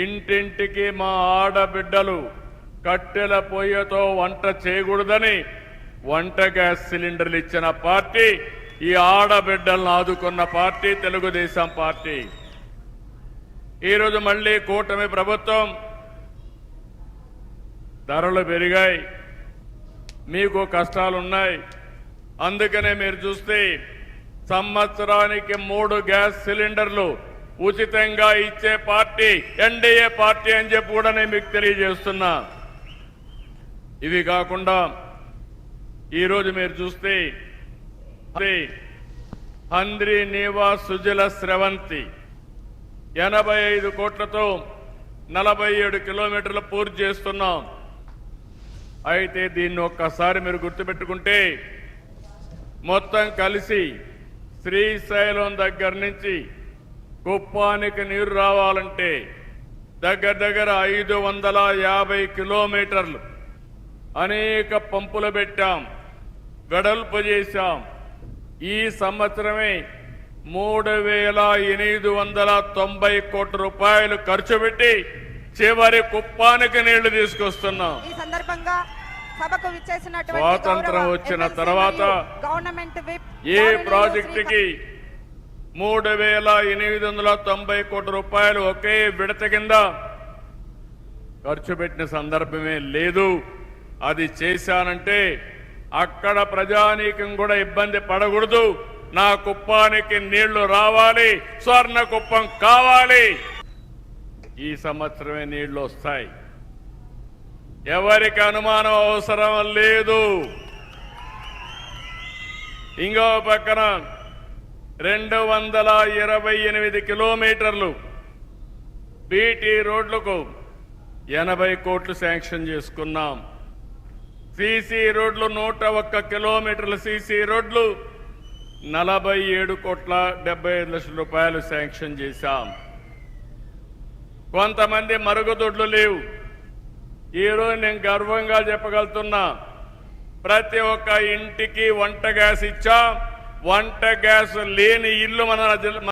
ఇంటింటికి మా ఆడబిడ్డలు కట్టెల పొయ్యతో వంట చేయకూడదని వంట గ్యాస్ సిలిండర్లు ఇచ్చిన పార్టీ ఈ ఆడబిడ్డలను ఆదుకున్న పార్టీ తెలుగుదేశం పార్టీ. ఈరోజు మళ్ళీ కూటమి ప్రభుత్వం ధరలు పెరిగాయి, మీకు కష్టాలున్నాయి. అందుకనే మీరు చూస్తే సంవత్సరానికి 3 గ్యాస్ సిలిండర్లు ఉచితంగా ఇచ్చే పార్టీ ఎన్డీఏ పార్టీ అని చెప్పి కూడా నేను మీకు తెలియజేస్తున్నా. ఇవి కాకుండా ఈరోజు మీరు చూస్తే హంద్రీ నీవా సుజల స్రవంతి 85 కోట్లతో 47 కిలోమీటర్లు పూర్తి చేస్తున్నాం. అయితే దీన్ని ఒక్కసారి మీరు గుర్తుపెట్టుకుంటే మొత్తం కలిసి శ్రీశైలం దగ్గర నుంచి కుప్పానికి నీరు రావాలంటే దగ్గర 550 కిలోమీటర్లు అనేక పంపులు పెట్టాం, వెడల్పు చేశాం. ఈ సంవత్సరమే 3890 కోట్ల రూపాయలు ఖర్చు పెట్టి చివరి కుప్పానికి నీళ్లు తీసుకొస్తున్నాం. ఈ సందర్భంగా సభకు విచ్చేసినటువంటి స్వాతంత్రం వచ్చిన తర్వాత ఏ ప్రాజెక్టుకి 3890 కోట్ల రూపాయలు ఒకే విడత కింద ఖర్చు పెట్టిన సందర్భమే లేదు. అది చేశానంటే అక్కడ ప్రజానీకం కూడా ఇబ్బంది పడకూడదు. నా కుప్పానికి నీళ్లు రావాలి, స్వర్ణ కుప్పం కావాలి. ఈ సంవత్సరమే నీళ్లు వస్తాయి, ఎవరికి అనుమానం అవసరం లేదు. ఇంకో పక్కన 228 కిలోమీటర్లు బీటీ రోడ్లకు 80 కోట్లు శాంక్షన్ చేసుకున్నాం. సీసీ రోడ్లు 101 కిలోమీటర్ల సీసీ రోడ్లు 47,75,00,000 రూపాయలు శాంక్షన్ చేశాం. కొంతమంది మరుగుదొడ్లు లేవు. ఈరోజు నేను గర్వంగా చెప్పగలుగుతున్నా, ప్రతి ఒక్క ఇంటికి వంట గ్యాస్ ఇచ్చాం. వంట గ్యాస్ లేని ఇల్లు మన